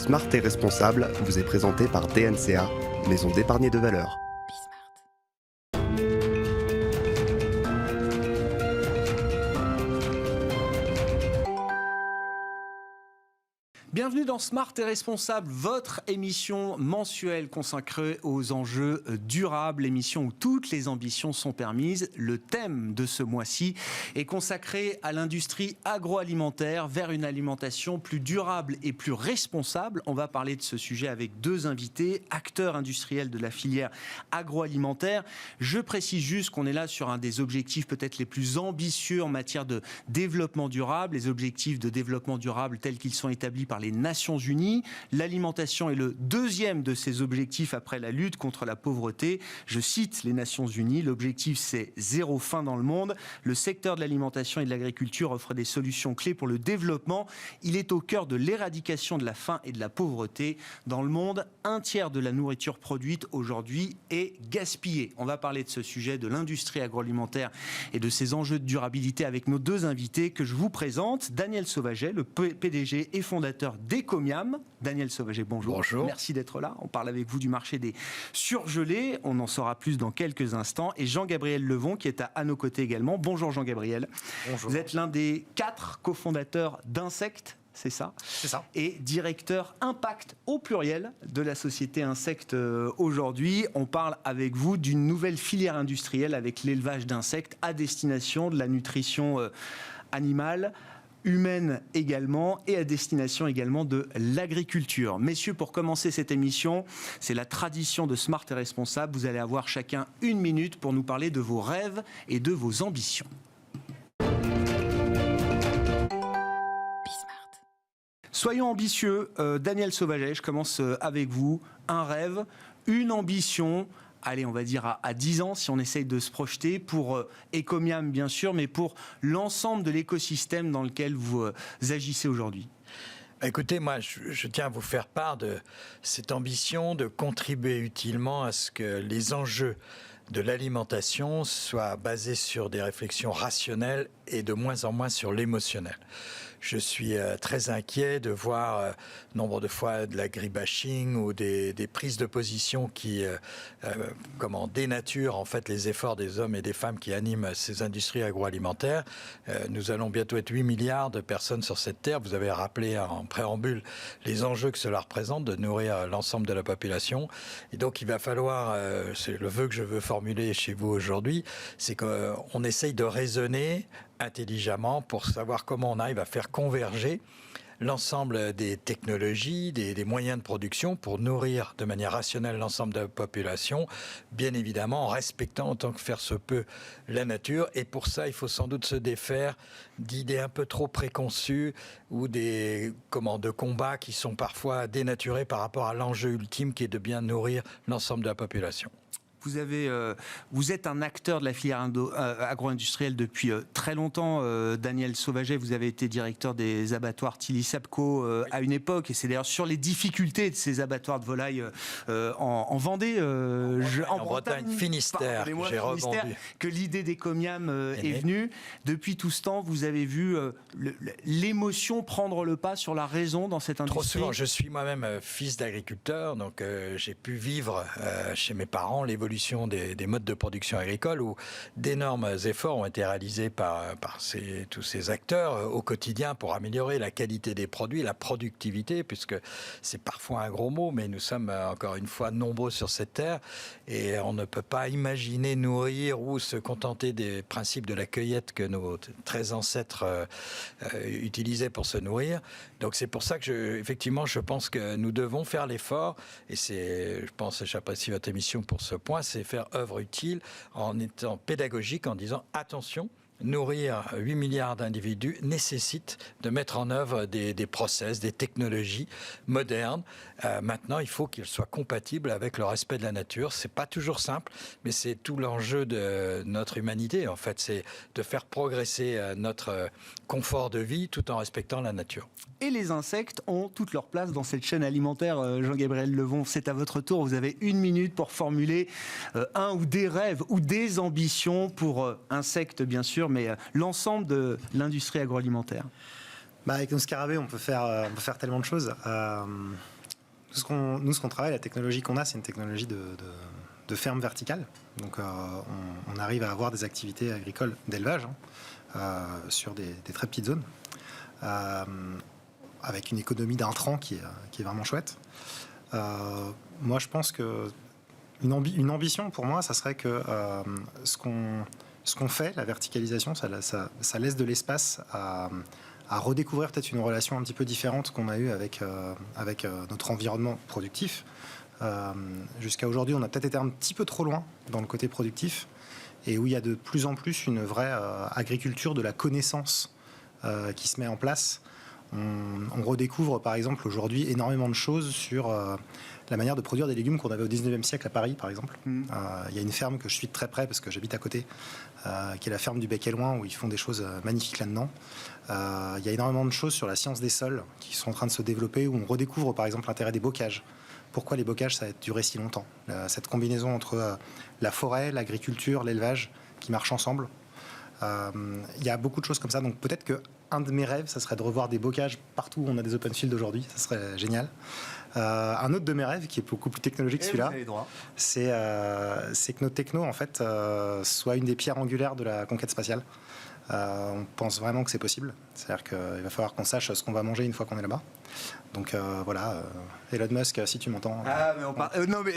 Smart et responsable vous est présenté par DNCA, maison d'épargne et de valeur. Bienvenue dans Smart et Responsable, votre émission mensuelle consacrée aux enjeux durables, émission où toutes les ambitions sont permises. Le thème de ce mois-ci est consacré à l'industrie agroalimentaire vers une alimentation plus durable et plus responsable. On va parler de ce sujet avec deux invités, acteurs industriels de la filière agroalimentaire. Je précise juste qu'on est là sur un des objectifs peut-être les plus ambitieux en matière de développement durable, les objectifs de développement durable tels qu'ils sont établis par les Nations Unies. L'alimentation est le deuxième de ces objectifs après la lutte contre la pauvreté. Je cite les Nations Unies, l'objectif c'est zéro faim dans le monde. Le secteur de l'alimentation et de l'agriculture offre des solutions clés pour le développement. Il est au cœur de l'éradication de la faim et de la pauvreté. Dans le monde, un tiers de la nourriture produite aujourd'hui est gaspillée. On va parler de ce sujet, de l'industrie agroalimentaire et de ses enjeux de durabilité avec nos deux invités que je vous présente. Daniel Sauvaget, le PDG et fondateur d'Ecomiam. Daniel Sauvaget, bonjour. Bonjour. Merci d'être là. On parle avec vous du marché des surgelés. On en saura plus dans quelques instants. Et Jean-Gabriel Levon qui est à nos côtés également. Bonjour Jean-Gabriel. Bonjour. Vous êtes l'un des 4 cofondateurs d'Insect. C'est ça. C'est ça. Et directeur impact au pluriel de la société Insect aujourd'hui. On parle avec vous d'une nouvelle filière industrielle avec l'élevage d'insectes à destination de la nutrition animale, humaine également, et à destination également de l'agriculture. Messieurs, pour commencer cette émission, c'est la tradition de Smart et Responsable. Vous allez avoir chacun 1 minute pour nous parler de vos rêves et de vos ambitions. Soyons ambitieux. Daniel Sauvaget, je commence avec vous. Un rêve, une ambition, allez, on va dire à 10 ans, si on essaye de se projeter, pour Ecomiam bien sûr, mais pour l'ensemble de l'écosystème dans lequel vous agissez aujourd'hui. Écoutez, moi, je tiens à vous faire part de cette ambition de contribuer utilement à ce que les enjeux de l'alimentation soient basés sur des réflexions rationnelles et de moins en moins sur l'émotionnel. Je suis très inquiet de voir nombre de fois de l'agribashing ou des prises de position qui dénaturent en fait les efforts des hommes et des femmes qui animent ces industries agroalimentaires. Nous allons bientôt être 8 milliards de personnes sur cette terre. Vous avez rappelé en préambule les enjeux que cela représente de nourrir l'ensemble de la population. Et donc il va falloir, c'est le vœu que je veux formuler chez vous aujourd'hui, c'est qu'on essaye de raisonner intelligemment pour savoir comment on arrive à faire converger l'ensemble des technologies, des moyens de production pour nourrir de manière rationnelle l'ensemble de la population, bien évidemment en respectant autant que faire se peut la nature. Et pour ça, il faut sans doute se défaire d'idées un peu trop préconçues ou de combats qui sont parfois dénaturés par rapport à l'enjeu ultime qui est de bien nourrir l'ensemble de la population. Vous êtes un acteur de la filière agro-industrielle depuis très longtemps. Daniel Sauvaget, vous avez été directeur des abattoirs Tilly-Sapco à une époque, et c'est d'ailleurs sur les difficultés de ces abattoirs de volailles en Vendée, en Bretagne, Finistère, j'ai rebondi, que l'idée d'Ecomiam est venue. Depuis tout ce temps, vous avez vu l'émotion prendre le pas sur la raison dans cette industrie. Trop souvent, je suis moi-même fils d'agriculteur, donc j'ai pu vivre chez mes parents l'évolution des modes de production agricole où d'énormes efforts ont été réalisés par tous ces acteurs au quotidien pour améliorer la qualité des produits, la productivité, puisque c'est parfois un gros mot, mais nous sommes encore une fois nombreux sur cette terre et on ne peut pas imaginer nourrir ou se contenter des principes de la cueillette que nos très ancêtres utilisaient pour se nourrir. Donc c'est pour ça que effectivement je pense que nous devons faire l'effort, et j'apprécie votre émission pour ce point, c'est faire œuvre utile en étant pédagogique, en disant attention, nourrir 8 milliards d'individus nécessite de mettre en œuvre des process, des technologies modernes. Maintenant, il faut qu'ils soient compatibles avec le respect de la nature. C'est pas toujours simple, mais c'est tout l'enjeu de notre humanité. En fait, c'est de faire progresser notre confort de vie tout en respectant la nature. Et les insectes ont toute leur place dans cette chaîne alimentaire. Jean-Gabriel Levon, c'est à votre tour. Vous avez 1 minute pour formuler un ou des rêves ou des ambitions pour insectes, bien sûr, mais l'ensemble de l'industrie agroalimentaire. Avec nos scarabées, on peut faire tellement de choses. Ce qu'on travaille, la technologie qu'on a, c'est une technologie de ferme verticale. Donc, on arrive à avoir des activités agricoles d'élevage sur des très petites zones, avec une économie d'intrants qui est vraiment chouette. Moi, je pense que une ambition pour moi, ça serait que ce qu'on fait, la verticalisation, ça laisse de l'espace à redécouvrir peut-être une relation un petit peu différente qu'on a eue avec notre environnement productif. Jusqu'à aujourd'hui, on a peut-être été un petit peu trop loin dans le côté productif, et où il y a de plus en plus une vraie agriculture de la connaissance qui se met en place. On redécouvre par exemple aujourd'hui énormément de choses sur la manière de produire des légumes qu'on avait au 19e siècle à Paris par exemple. Il y a une ferme que je suis de très près parce que j'habite à côté, qui est la ferme du Bec et Loin, où ils font des choses magnifiques là-dedans. Il y a énormément de choses sur la science des sols qui sont en train de se développer, où on redécouvre par exemple l'intérêt des bocages. Pourquoi les bocages, ça a duré si longtemps? Cette combinaison entre la forêt, l'agriculture, l'élevage qui marchent ensemble. Il y a beaucoup de choses comme ça, donc peut-être qu'un de mes rêves, ça serait de revoir des bocages partout où on a des open fields aujourd'hui, ça serait génial. Un autre de mes rêves, qui est beaucoup plus technologique que celui-là, c'est que notre techno, en fait, soit une des pierres angulaires de la conquête spatiale. On pense vraiment que c'est possible. C'est-à-dire qu'il va falloir qu'on sache ce qu'on va manger une fois qu'on est là-bas. Donc voilà, Elon Musk, si tu m'entends. Non mais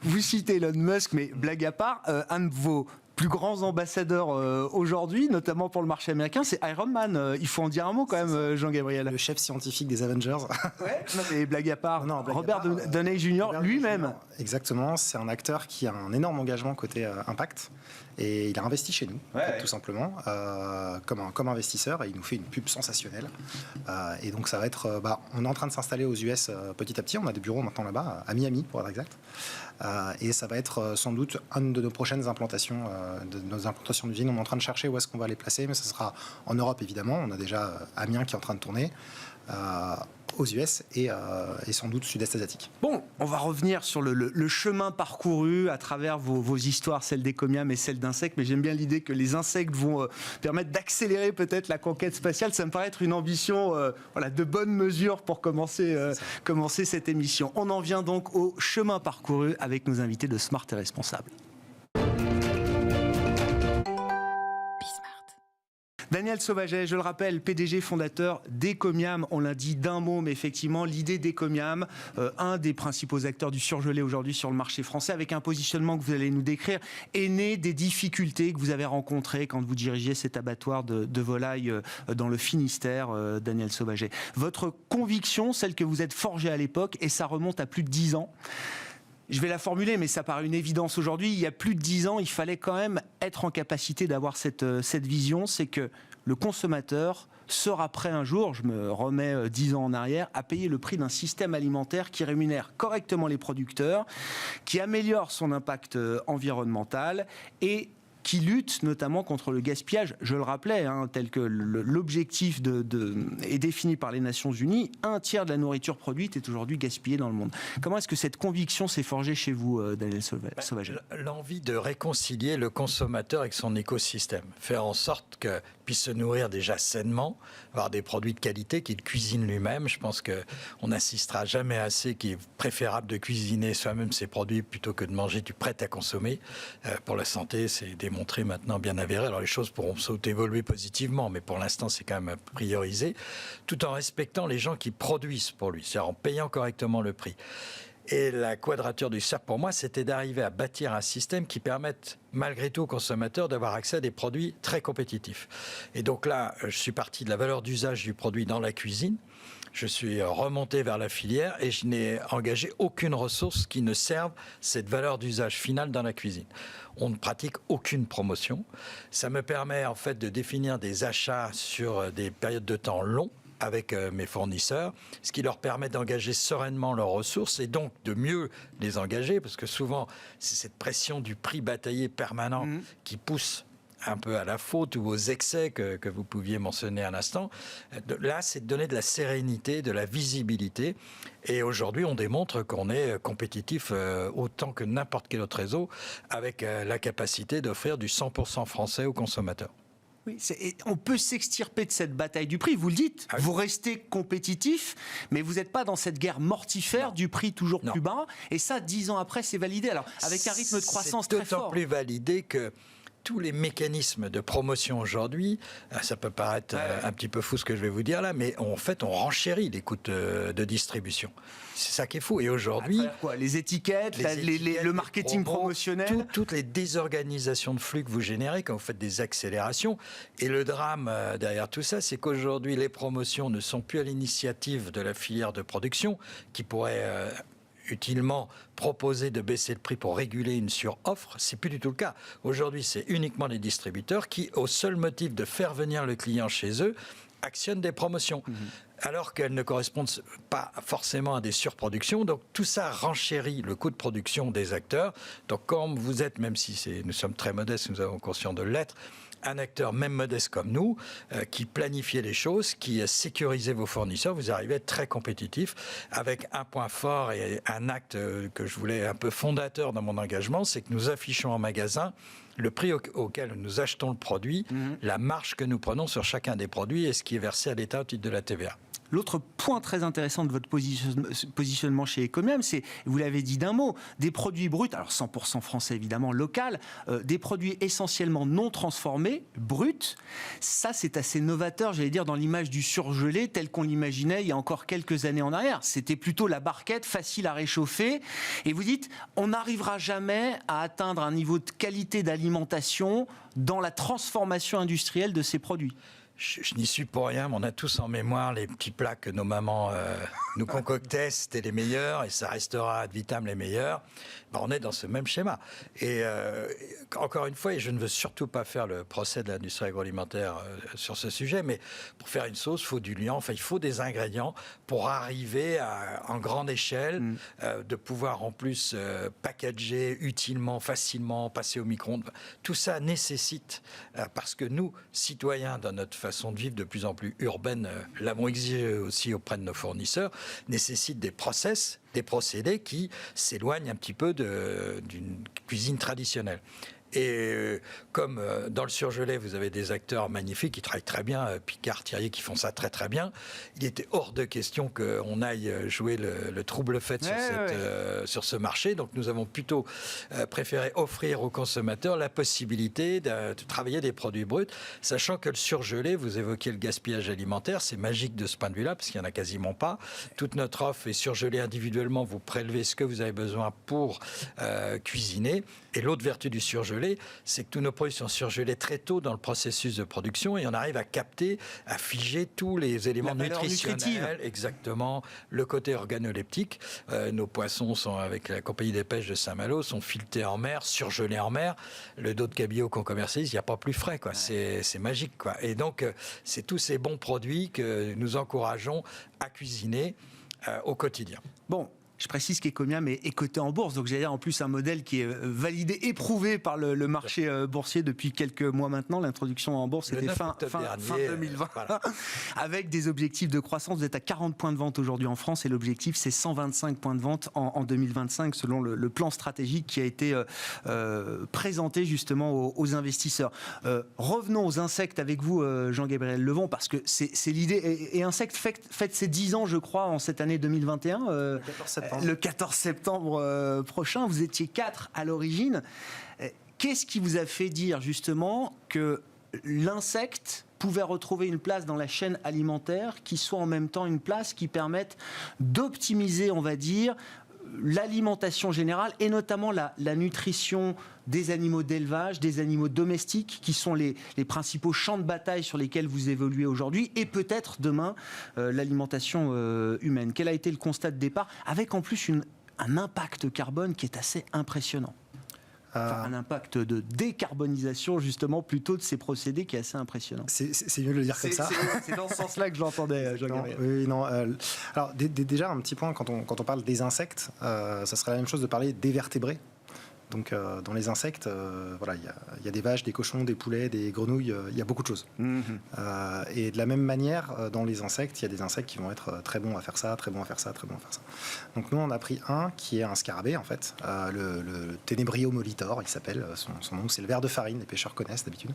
vous citez Elon Musk, mais blague à part, un de vos plus grands ambassadeurs aujourd'hui, notamment pour le marché américain, c'est Iron Man. Il faut en dire un mot quand même, Jean-Gabriel. Le chef scientifique des Avengers. Ouais, non, mais blague à part. Robert Downey Jr. lui-même. Exactement, c'est un acteur qui a un énorme engagement côté impact. Et il a investi chez nous, tout simplement, comme investisseur, et il nous fait une pub sensationnelle. Et donc ça va être... on est en train de s'installer aux US petit à petit, on a des bureaux maintenant là-bas, à Miami pour être exact. Et ça va être sans doute une de nos prochaines implantations, d'usine. On est en train de chercher où est-ce qu'on va les placer, mais ça sera en Europe évidemment. On a déjà Amiens qui est en train de tourner. Aux US et sans doute sud-est asiatique. Bon, on va revenir sur le chemin parcouru à travers vos histoires, celles d'Ecomiam et celles d'insectes, mais j'aime bien l'idée que les insectes vont permettre d'accélérer peut-être la conquête spatiale. Ça me paraît être une ambition de bonne mesure pour commencer cette émission. On en vient donc au chemin parcouru avec nos invités de Smart et Responsable. Daniel Sauvaget, je le rappelle, PDG fondateur d'Ecomiam, on l'a dit d'un mot, mais effectivement, l'idée d'Ecomiam, un des principaux acteurs du surgelé aujourd'hui sur le marché français, avec un positionnement que vous allez nous décrire, est né des difficultés que vous avez rencontrées quand vous dirigiez cet abattoir de volailles dans le Finistère, Daniel Sauvaget. Votre conviction, celle que vous êtes forgée à l'époque, et ça remonte à plus de 10 ans, je vais la formuler, mais ça paraît une évidence aujourd'hui. Il y a plus de 10 ans, il fallait quand même être en capacité d'avoir cette vision. C'est que le consommateur sera prêt un jour, je me remets 10 ans en arrière, à payer le prix d'un système alimentaire qui rémunère correctement les producteurs, qui améliore son impact environnemental et qui lutte notamment contre le gaspillage. Je le rappelais, tel que l'objectif est défini par les Nations Unies, 1/3 de la nourriture produite est aujourd'hui gaspillée dans le monde. Comment est-ce que cette conviction s'est forgée chez vous, Daniel Sauvaget ? L'envie de réconcilier le consommateur avec son écosystème, faire en sorte qu'il puisse se nourrir déjà sainement, avoir des produits de qualité qu'il cuisine lui-même. Je pense qu'on n'insistera jamais assez qu'il est préférable de cuisiner soi-même ses produits plutôt que de manger du prêt à consommer. Pour la santé, c'est démontré maintenant, bien avéré. Alors les choses pourront s'auto-évoluer positivement, mais pour l'instant, c'est quand même priorisé, tout en respectant les gens qui produisent pour lui, c'est-à-dire en payant correctement le prix. Et la quadrature du cercle, pour moi, c'était d'arriver à bâtir un système qui permette, malgré tout, aux consommateurs d'avoir accès à des produits très compétitifs. Et donc là, je suis parti de la valeur d'usage du produit dans la cuisine. Je suis remonté vers la filière et je n'ai engagé aucune ressource qui ne serve cette valeur d'usage finale dans la cuisine. On ne pratique aucune promotion. Ça me permet en fait de définir des achats sur des périodes de temps longs avec mes fournisseurs, ce qui leur permet d'engager sereinement leurs ressources et donc de mieux les engager, parce que souvent, c'est cette pression du prix bataillé permanent qui pousse un peu à la faute ou aux excès que vous pouviez mentionner à l'instant. Là, c'est de donner de la sérénité, de la visibilité. Et aujourd'hui, on démontre qu'on est compétitif autant que n'importe quel autre réseau avec la capacité d'offrir du 100% français aux consommateurs. Oui, on peut s'extirper de cette bataille du prix. Vous le dites, vous restez compétitif, mais vous n'êtes pas dans cette guerre mortifère du prix toujours plus bas. Et ça, 10 ans après, c'est validé. Alors, avec un rythme de croissance très fort. C'est d'autant plus validé que tous les mécanismes de promotion aujourd'hui, ça peut paraître un petit peu fou ce que je vais vous dire là, mais en fait, on renchérit les coûts de distribution. C'est ça qui est fou. Et aujourd'hui, les étiquettes, le marketing promotionnel, toutes les désorganisations de flux que vous générez quand vous faites des accélérations. Et le drame derrière tout ça, c'est qu'aujourd'hui, les promotions ne sont plus à l'initiative de la filière de production qui pourrait utilement proposer de baisser le prix pour réguler une suroffre, c'est plus du tout le cas. Aujourd'hui, c'est uniquement les distributeurs qui, au seul motif de faire venir le client chez eux, actionnent des promotions, alors qu'elles ne correspondent pas forcément à des surproductions. Donc tout ça renchérit le coût de production des acteurs. Donc quand vous êtes, même si nous sommes très modestes, nous avons conscience de l'être, un acteur même modeste comme nous, qui planifiez les choses, qui sécurisez vos fournisseurs, vous arrivez à être très compétitif avec un point fort et un acte que je voulais un peu fondateur dans mon engagement, c'est que nous affichons en magasin le prix auquel nous achetons le produit, la marge que nous prenons sur chacun des produits et ce qui est versé à l'État au titre de la TVA. L'autre point très intéressant de votre positionnement chez Ecomium, c'est, vous l'avez dit d'un mot, des produits bruts, alors 100% français évidemment, local, des produits essentiellement non transformés, bruts. Ça, c'est assez novateur, j'allais dire, dans l'image du surgelé tel qu'on l'imaginait il y a encore quelques années en arrière. C'était plutôt la barquette facile à réchauffer. Et vous dites, on n'arrivera jamais à atteindre un niveau de qualité d'alimentation dans la transformation industrielle de ces produits. Je n'y suis pour rien, mais on a tous en mémoire les petits plats que nos mamans nous concoctaient, c'était les meilleurs et ça restera ad vitam les meilleurs. Ben, on est dans ce même schéma. Et encore une fois, et je ne veux surtout pas faire le procès de l'industrie agroalimentaire sur ce sujet, mais pour faire une sauce, il faut du liant, enfin il faut des ingrédients pour arriver en grande échelle, de pouvoir en plus packager utilement, facilement, passer au micro-ondes. Tout ça nécessite, parce que nous, citoyens, dans notre façon de vivre de plus en plus urbaine, l'avons exigé aussi auprès de nos fournisseurs, nécessite des process, des procédés qui s'éloignent un petit peu d'une cuisine traditionnelle. Et comme dans le surgelé, vous avez des acteurs magnifiques qui travaillent très bien, Picard, Thierry, qui font ça très très bien, il était hors de question qu'on aille jouer le trouble fait sur ce marché. Donc nous avons plutôt préféré offrir aux consommateurs la possibilité de travailler des produits bruts, sachant que le surgelé, vous évoquiez le gaspillage alimentaire, c'est magique de ce point de vue-là, parce qu'il n'y en a quasiment pas. Toute notre offre est surgelée individuellement, vous prélevez ce que vous avez besoin pour cuisiner. Et l'autre vertu du surgelé, c'est que tous nos produits sont surgelés très tôt dans le processus de production et on arrive à capter, à figer tous les éléments nutritionnels, exactement, le côté organoleptique. Nos poissons sont, avec la compagnie des pêches de Saint-Malo, sont filetés en mer, surgelés en mer. Le dos de cabillaud qu'on commercialise, il n'y a pas plus frais, quoi. C'est magique, quoi. Et donc, c'est tous ces bons produits que nous encourageons à cuisiner au quotidien. Bon. Je précise qu'Ecomium est coté en bourse, donc j'ai dire en plus un modèle qui est validé, éprouvé par le marché boursier depuis quelques mois maintenant. L'introduction en bourse était fin 2020, voilà. Avec des objectifs de croissance. Vous êtes à 40 points de vente aujourd'hui en France et l'objectif c'est 125 points de vente en 2025 selon le plan stratégique qui a été présenté justement aux investisseurs. Revenons aux insectes avec vous, Jean-Gabriel Levon, parce que c'est l'idée. Et Insectes fête ses 10 ans, je crois, en cette année 2021. Le 14 septembre prochain, vous étiez 4 à l'origine. Qu'est-ce qui vous a fait dire justement que l'insecte pouvait retrouver une place dans la chaîne alimentaire qui soit en même temps une place qui permette d'optimiser, on va dire, l'alimentation générale et notamment la nutrition des animaux d'élevage, des animaux domestiques qui sont les principaux champs de bataille sur lesquels vous évoluez aujourd'hui et peut-être demain l'alimentation humaine. Quel a été le constat de départ avec en plus un impact carbone qui est assez impressionnant? Enfin, un impact de décarbonisation justement plutôt de ces procédés qui est assez impressionnant. C'est mieux de le dire comme ça. C'est dans ce sens-là que je l'entendais, Jean-Gabriel. Oui, non. Alors déjà un petit point, quand on parle des insectes, ça serait la même chose de parler des vertébrés. Donc dans les insectes, voilà, il y a des vaches, des cochons, des poulets, des grenouilles, il y a beaucoup de choses. Et de la même manière, dans les insectes, il y a des insectes qui vont être très bons à faire ça, très bons à faire ça, très bons à faire ça. Donc nous, on a pris un qui est un scarabée, en fait, le Tenebrio molitor, il s'appelle, son nom, c'est le ver de farine, les pêcheurs connaissent d'habitude.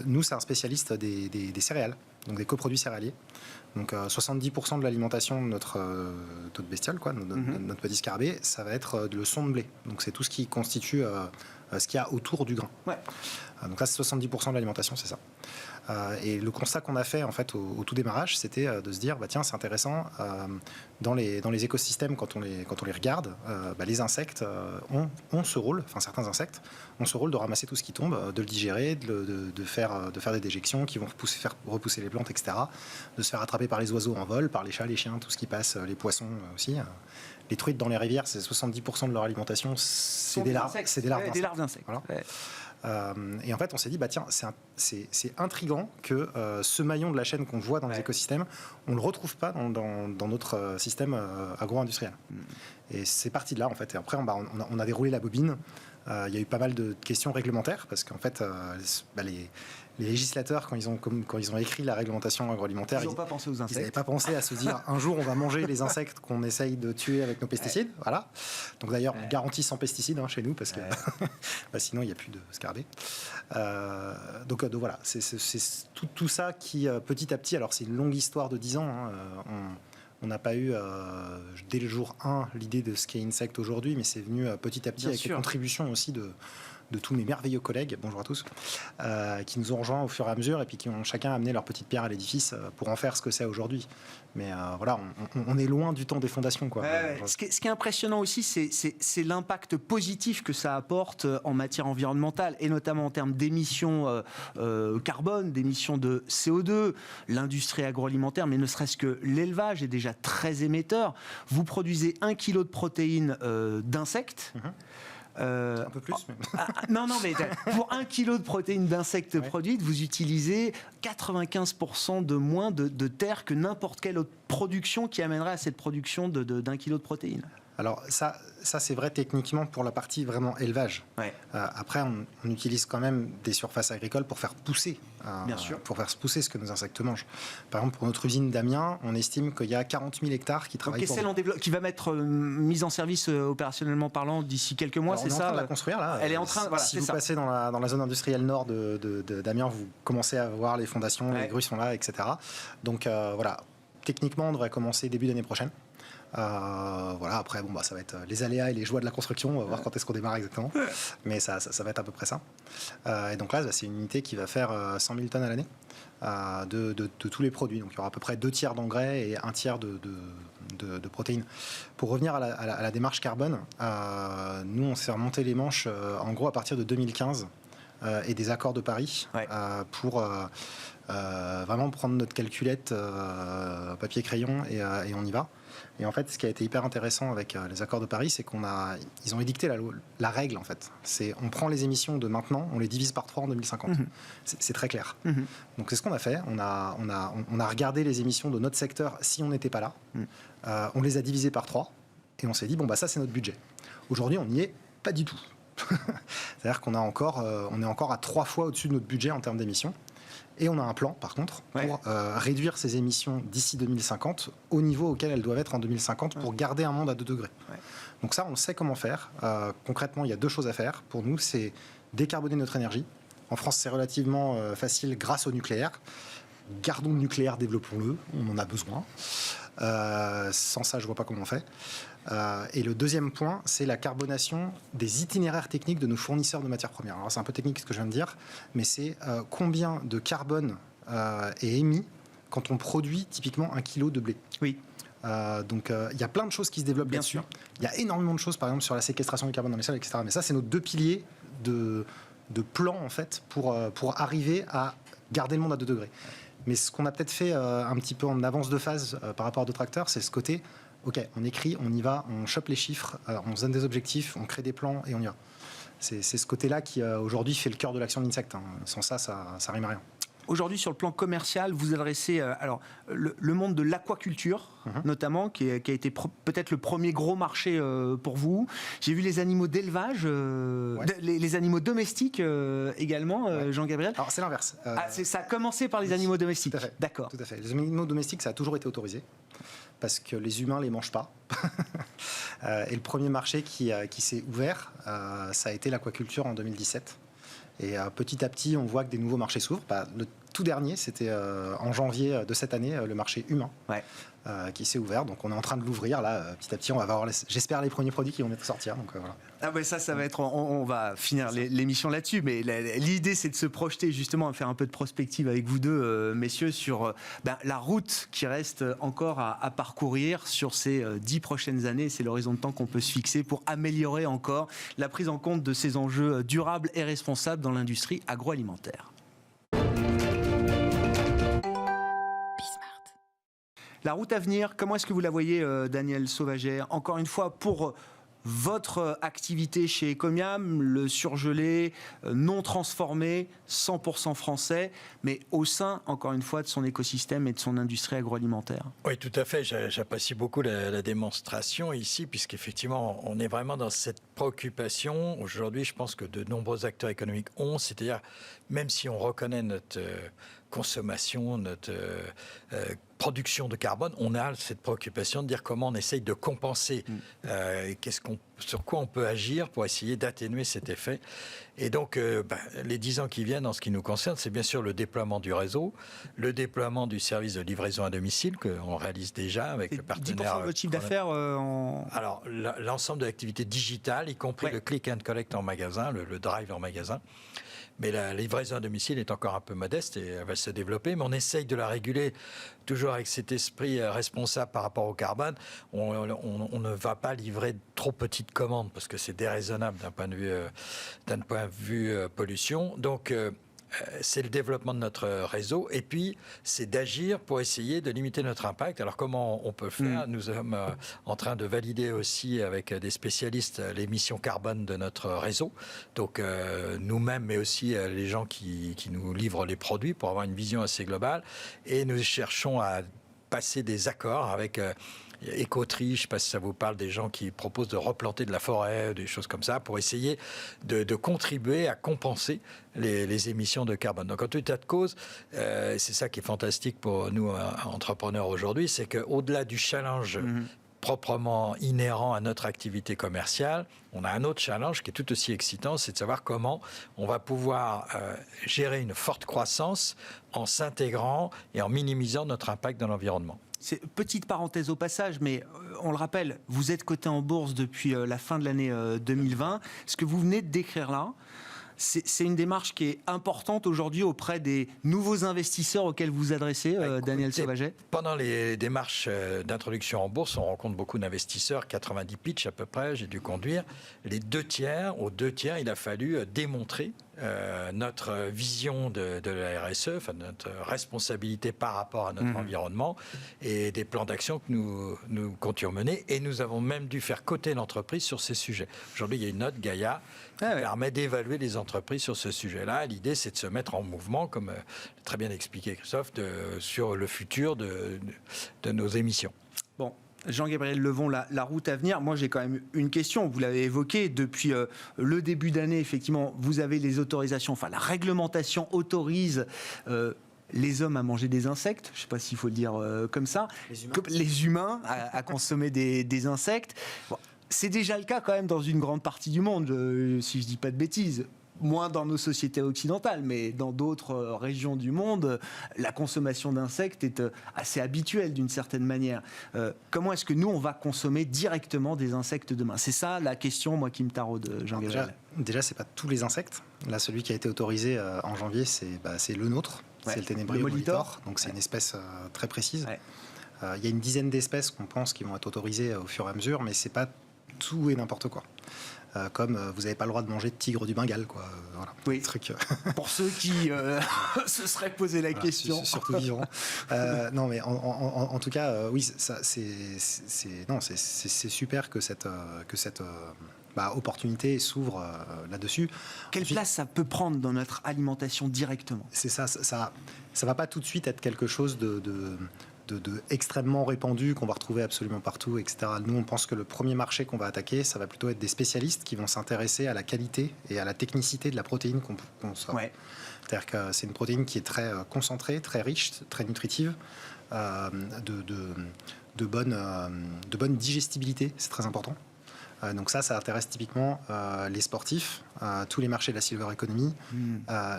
Nous, c'est un spécialiste des céréales, donc des coproduits céréaliers. Donc 70% de l'alimentation de notre bestiole, notre petit scarabée, ça va être le son de blé. Donc c'est tout ce qui constitue ce qu'il y a autour du grain. Ouais. Donc là, c'est 70% de l'alimentation, c'est ça. Et le constat qu'on a fait en fait au tout démarrage, c'était de se dire tiens, c'est intéressant, dans les écosystèmes, quand on les regarde, les insectes ont ce rôle, enfin certains insectes ont ce rôle de ramasser tout ce qui tombe, de le digérer, de faire des déjections qui vont faire repousser les plantes, etc., de se faire attraper par les oiseaux en vol, par les chats, les chiens, tout ce qui passe, les poissons aussi. Les truites dans les rivières, c'est 70% de leur alimentation, c'est des larves d'insectes. Voilà. Ouais. Et en fait, on s'est dit, tiens, c'est intriguant que ce maillon de la chaîne qu'on voit dans les écosystèmes, on ne le retrouve pas dans notre système agro-industriel. Et c'est parti de là, en fait. Et après, on a déroulé la bobine. Il y a eu pas mal de questions réglementaires, parce qu'en fait, les législateurs, quand ils ont écrit la réglementation agroalimentaire, ils n'ont pas pensé aux insectes. Ils n'avaient pas pensé à se dire un jour on va manger les insectes qu'on essaye de tuer avec nos pesticides. Voilà. Donc d'ailleurs, garantie sans pesticides chez nous, parce que sinon il n'y a plus de scarabées. Donc voilà, c'est tout ça qui petit à petit, alors c'est une longue histoire de 10 ans. On n'a pas eu dès le jour 1 l'idée de ce qu'est Insect aujourd'hui, mais c'est venu petit à petit avec les contributions aussi de tous mes merveilleux collègues, bonjour à tous, qui nous ont rejoints au fur et à mesure et puis qui ont chacun amené leur petite pierre à l'édifice pour en faire ce que c'est aujourd'hui. Mais voilà, on est loin du temps des fondations, quoi. Ce qui est impressionnant aussi, c'est l'impact positif que ça apporte en matière environnementale et notamment en termes d'émissions carbone, d'émissions de CO2. L'industrie agroalimentaire, mais ne serait-ce que l'élevage est déjà très émetteur. Vous produisez 1 kg de protéines d'insectes. Un peu plus. Mais... mais pour 1 kg de protéines d'insectes produites, vous utilisez 95% de moins de terre que n'importe quelle autre production qui amènerait à cette production d'1 kg de protéines. Alors ça c'est vrai techniquement pour la partie vraiment élevage. Après, on utilise quand même des surfaces agricoles pour faire pousser, ce que nos insectes mangent. Par exemple, pour notre usine d'Amiens, on estime qu'il y a 40 000 hectares qui travaillent qui va être mise en service opérationnellement parlant d'ici quelques mois, c'est ça? On est en train de la construire là. Elle est en train. Si vous passez dans la zone industrielle nord d'Amiens, vous commencez à voir les fondations, les grues sont là, etc. Donc voilà, techniquement, on devrait commencer début d'année prochaine. Voilà, après, ça va être les aléas et les joies de la construction. On va voir quand est-ce qu'on démarre exactement. Mais ça va être à peu près ça. Et donc là, c'est une unité qui va faire 100 000 tonnes à l'année de tous les produits. Donc il y aura à peu près 2 tiers d'engrais et 1 tiers de protéines. Pour revenir à la démarche carbone, nous, on s'est remonté les manches en gros à partir de 2015 et des accords de Paris pour vraiment prendre notre calculette papier-crayon et on y va. Et en fait, ce qui a été hyper intéressant avec les accords de Paris, c'est ils ont édicté la règle, en fait. C'est on prend les émissions de maintenant, on les divise par 3 en 2050. C'est très clair. Donc c'est ce qu'on a fait. On a regardé les émissions de notre secteur si on n'était pas là. On les a divisées par 3 et on s'est dit, ça c'est notre budget. Aujourd'hui, on n'y est pas du tout. C'est-à-dire qu'on on est encore à 3 fois au-dessus de notre budget en termes d'émissions. Et on a un plan, par contre, pour réduire ces émissions d'ici 2050 au niveau auquel elles doivent être en 2050 pour garder un monde à 2 degrés. Donc ça, on sait comment faire. Concrètement, il y a 2 choses à faire. Pour nous, c'est décarboner notre énergie. En France, c'est relativement facile grâce au nucléaire. Gardons le nucléaire, développons-le. On en a besoin. Sans ça, je ne vois pas comment on fait. Et le deuxième point, c'est la carbonation des itinéraires techniques de nos fournisseurs de matières premières. Alors c'est un peu technique ce que je viens de dire, mais c'est combien de carbone est émis quand on produit typiquement 1 kilo de blé. Oui. Donc il y a plein de choses qui se développent là-dessus. Il y a énormément de choses, par exemple sur la séquestration du carbone dans les sols, etc. Mais ça, c'est nos 2 piliers de plan en fait pour arriver à garder le monde à 2 degrés. Mais ce qu'on a peut-être fait un petit peu en avance de phase par rapport à d'autres acteurs, c'est ce côté. Ok, on écrit, on y va, on chope les chiffres, on se donne des objectifs, on crée des plans et on y va. C'est ce côté-là qui aujourd'hui fait le cœur de l'action d'Insect. Sans ça rime à rien. Aujourd'hui, sur le plan commercial, vous adressez le monde de l'aquaculture, notamment, qui a été peut-être le premier gros marché pour vous. J'ai vu les animaux d'élevage, les animaux domestiques également, Jean-Gabriel. Alors, c'est l'inverse. Ça a commencé par les animaux domestiques. Tout à fait. D'accord. Tout à fait. Les animaux domestiques, ça a toujours été autorisé, parce que les humains ne les mangent pas. Et le premier marché qui s'est ouvert, ça a été l'aquaculture en 2017. Et petit à petit, on voit que des nouveaux marchés s'ouvrent. Le tout dernier, c'était en janvier de cette année, le marché humain. Ouais. Qui s'est ouvert, donc on est en train de l'ouvrir là, petit à petit on va avoir, j'espère, les premiers produits qui vont bientôt sortir. Donc, voilà. Ah ben ça va être, on va finir l'émission là-dessus, mais l'idée c'est de se projeter justement, à faire un peu de prospective avec vous deux, messieurs, sur la route qui reste encore à parcourir sur ces 10 prochaines années. C'est l'horizon de temps qu'on peut se fixer pour améliorer encore la prise en compte de ces enjeux durables et responsables dans l'industrie agroalimentaire. La route à venir, comment est-ce que vous la voyez, Daniel Sauvaget ? Encore une fois, pour votre activité chez Ecomiam, le surgelé, non transformé, 100% français, mais au sein, encore une fois, de son écosystème et de son industrie agroalimentaire. Oui, tout à fait. J'apprécie beaucoup la démonstration ici, puisqu'effectivement, on est vraiment dans cette préoccupation. Aujourd'hui, je pense que de nombreux acteurs économiques ont, c'est-à-dire, même si on reconnaît notre consommation, notre production de carbone, on a cette préoccupation de dire comment on essaye de compenser, sur quoi on peut agir pour essayer d'atténuer cet effet. Et donc, les 10 ans qui viennent, en ce qui nous concerne, c'est bien sûr le déploiement du réseau, le déploiement du service de livraison à domicile qu'on réalise déjà avec le partenaire. 10% de votre chiffre d'affaires Alors, l'ensemble de l'activité digitale, y compris le click and collect en magasin, le drive en magasin. Mais la livraison à domicile est encore un peu modeste et elle va se développer. Mais on essaye de la réguler toujours avec cet esprit responsable par rapport au carbone. On ne va pas livrer trop petites commandes parce que c'est déraisonnable d'un point de vue pollution. Donc, c'est le développement de notre réseau et puis c'est d'agir pour essayer de limiter notre impact. Alors comment on peut le faire ? Nous sommes en train de valider aussi avec des spécialistes l'émission carbone de notre réseau. Donc nous-mêmes mais aussi les gens qui nous livrent les produits pour avoir une vision assez globale. Et nous cherchons à passer des accords avec Écoterie, je ne sais pas si ça vous parle, des gens qui proposent de replanter de la forêt, des choses comme ça, pour essayer de contribuer à compenser les émissions de carbone. Donc en tout état de cause, c'est ça qui est fantastique pour nous entrepreneurs aujourd'hui, c'est qu'au-delà du challenge proprement inhérent à notre activité commerciale, on a un autre challenge qui est tout aussi excitant, c'est de savoir comment on va pouvoir gérer une forte croissance en s'intégrant et en minimisant notre impact dans l'environnement. Petite parenthèse au passage, mais on le rappelle, vous êtes coté en bourse depuis la fin de l'année 2020. Ce que vous venez de décrire là, c'est une démarche qui est importante aujourd'hui auprès des nouveaux investisseurs auxquels vous vous adressez, Daniel Sauvaget. Pendant les démarches d'introduction en bourse, on rencontre beaucoup d'investisseurs, 90 pitchs à peu près, j'ai dû conduire. Aux deux tiers, il a fallu démontrer notre vision de la RSE, enfin notre responsabilité par rapport à notre environnement et des plans d'action que nous comptions mener. Et nous avons même dû faire coter l'entreprise sur ces sujets. Aujourd'hui, il y a une note Gaïa qui permet d'évaluer les entreprises sur ce sujet-là. L'idée, c'est de se mettre en mouvement, comme l'a très bien expliqué Christophe, sur le futur de nos émissions. Bon. Jean-Gabriel Levon, la route à venir. Moi, j'ai quand même une question. Vous l'avez évoqué depuis le début d'année. Effectivement, vous avez les autorisations. Enfin, la réglementation autorise les hommes à manger des insectes. Je ne sais pas s'il faut le dire comme ça. Les humains à consommer des insectes. Bon, c'est déjà le cas quand même dans une grande partie du monde, si je ne dis pas de bêtises. Moins dans nos sociétés occidentales, mais dans d'autres régions du monde, la consommation d'insectes est assez habituelle d'une certaine manière. Comment est-ce que nous, on va consommer directement des insectes demain ? C'est ça la question, moi, qui me taraude, Jean-Gabriel. Déjà, c'est pas tous les insectes. Là, celui qui a été autorisé en janvier, c'est le nôtre. C'est le Ténébrion molitor. Donc, c'est une espèce très précise. Il y a une dizaine d'espèces qu'on pense qui vont être autorisées au fur et à mesure, mais c'est pas tout et n'importe quoi. Comme vous n'avez pas le droit de manger de tigre du Bengale, quoi. Voilà. Oui. Pour ceux qui se seraient posé la question. Surtout vivants. Non, mais en tout cas, oui, ça, c'est super que cette opportunité s'ouvre là-dessus. Quelle place ça peut prendre dans notre alimentation directement ? C'est ça va pas tout de suite être quelque chose de extrêmement répandu, qu'on va retrouver absolument partout, etc. Nous, on pense que le premier marché qu'on va attaquer, ça va plutôt être des spécialistes qui vont s'intéresser à la qualité et à la technicité de la protéine qu'on sort. C'est-à-dire que c'est une protéine qui est très concentrée, très riche, très nutritive, de bonne digestibilité, c'est très important. Donc ça intéresse typiquement les sportifs, tous les marchés de la silver economy.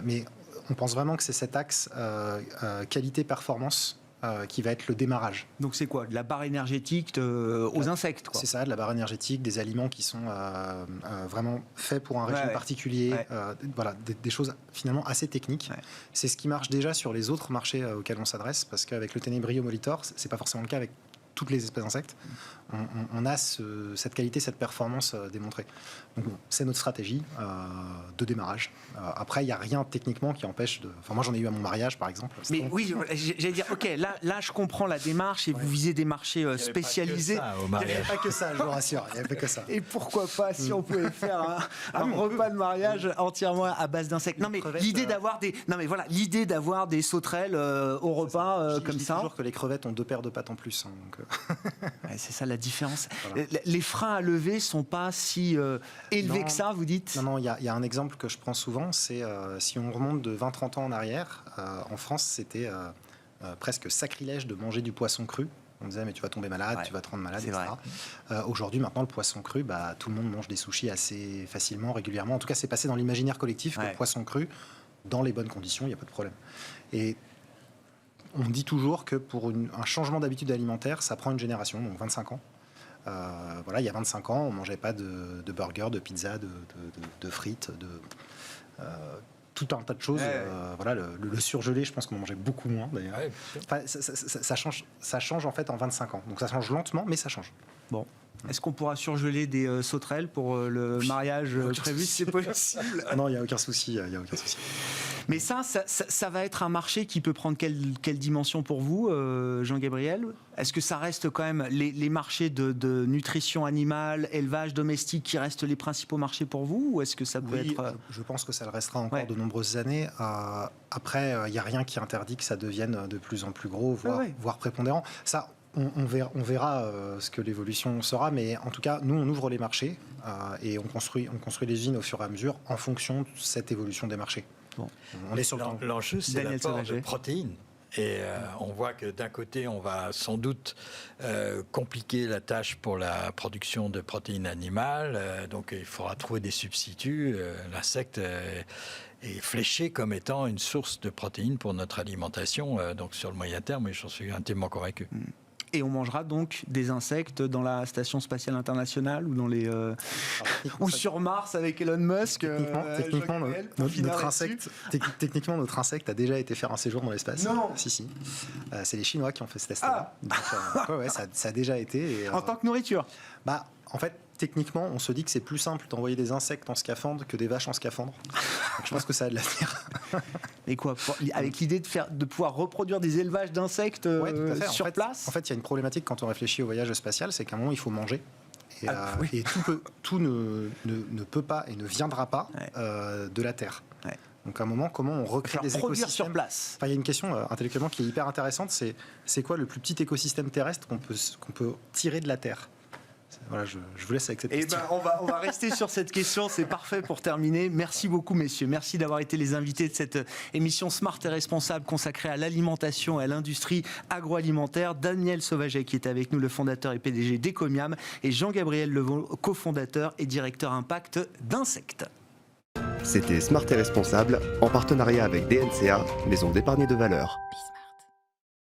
Mais on pense vraiment que c'est cet axe qualité-performance qui va être le démarrage. Donc c'est quoi? De la barre énergétique aux insectes, quoi. C'est ça, de la barre énergétique, des aliments qui sont vraiment faits pour un régime particulier, voilà, des choses finalement assez techniques. C'est ce qui marche déjà sur les autres marchés auxquels on s'adresse, parce qu'avec le Tenebrio Molitor, c'est pas forcément le cas avec toutes les espèces d'insectes. On a cette qualité, cette performance démontrée. Donc bon, c'est notre stratégie de démarrage. Après, il n'y a rien techniquement qui empêche de... Enfin, moi, j'en ai eu à mon mariage, par exemple. Mais oui, j'allais dire, ok, là, je comprends la démarche et vous visez des marchés spécialisés. Il n'y avait pas que ça, je vous rassure. Il n'y avait pas que ça. Et pourquoi pas si on pouvait faire un repas de mariage entièrement à base d'insectes. Non, mais l'idée d'avoir des... Non, mais voilà, l'idée d'avoir des sauterelles au repas comme ça. Je dis toujours que les crevettes ont 2 paires de pattes en plus. Hein, donc c'est ça la différence. Voilà. Les freins à lever sont pas si élevés que ça, vous dites? Non, il y a un exemple que je prends souvent, c'est si on remonte de 20-30 ans en arrière, en France, c'était presque sacrilège de manger du poisson cru. On disait, mais tu vas tomber malade, tu vas te rendre malade, etc. Aujourd'hui, maintenant, le poisson cru, tout le monde mange des sushis assez facilement, régulièrement. En tout cas, c'est passé dans l'imaginaire collectif que le poisson cru, dans les bonnes conditions, il n'y a pas de problème. Et on dit toujours que pour un changement d'habitude alimentaire, ça prend une génération, donc 25 ans. Voilà, il y a 25 ans, on ne mangeait pas de burgers, de pizza, de frites, tout un tas de choses. Voilà, le surgelé, je pense qu'on en mangeait beaucoup moins d'ailleurs. Enfin, ça change en fait en 25 ans. Donc ça change lentement, mais ça change. Bon. Est-ce qu'on pourra surgeler des sauterelles pour le mariage prévu, si c'est possible? Non, il n'y a aucun souci. Mais ça va être un marché qui peut prendre quelle dimension pour vous, Jean-Gabriel? Est-ce que ça reste quand même les marchés de nutrition animale, élevage domestique qui restent les principaux marchés pour vous? Ou est-ce que ça peut être... Je pense que ça le restera encore de nombreuses années. Après, il n'y a rien qui interdit que ça devienne de plus en plus gros, voire prépondérant. Ça, on verra ce que l'évolution sera, mais en tout cas, nous, on ouvre les marchés et on construit les usines au fur et à mesure en fonction de cette évolution des marchés. Bon. On est sur l'enjeu, c'est l'apport de protéines. Et on voit que d'un côté, on va sans doute compliquer la tâche pour la production de protéines animales. Donc, il faudra trouver des substituts. L'insecte est fléché comme étant une source de protéines pour notre alimentation. Donc, sur le moyen terme, j'en suis intimement convaincu. Et on mangera donc des insectes dans la Station Spatiale Internationale ou dans les ou sur Mars avec Elon Musk. Techniquement, notre insecte a déjà été faire un séjour dans l'espace. Non. Si. C'est les Chinois qui ont fait ce test-là. Donc, ça a déjà été. Et, en tant que nourriture. En fait, techniquement, on se dit que c'est plus simple d'envoyer des insectes en scaphandre que des vaches en scaphandre. Donc, je pense que ça a de l'avenir. Et quoi, avec l'idée de pouvoir reproduire des élevages d'insectes sur place? En fait, il y a une problématique quand on réfléchit au voyage spatial, c'est qu'à un moment, il faut manger. Et tout ne peut pas et ne viendra pas de la Terre. Donc à un moment, comment on recrée des écosystèmes sur place? Il y a une question intellectuellement qui est hyper intéressante, c'est quoi le plus petit écosystème terrestre qu'on peut tirer de la Terre? Voilà, je vous laisse avec cette question. On va rester sur cette question, c'est parfait pour terminer. Merci beaucoup, messieurs. Merci d'avoir été les invités de cette émission Smart et Responsable consacrée à l'alimentation et à l'industrie agroalimentaire. Daniel Sauvaget, qui est avec nous, le fondateur et PDG d'Ecomiam, et Jean-Gabriel Levaux, cofondateur et directeur impact d'Insect. C'était Smart et Responsable, en partenariat avec DNCA, Maison d'épargne de valeur.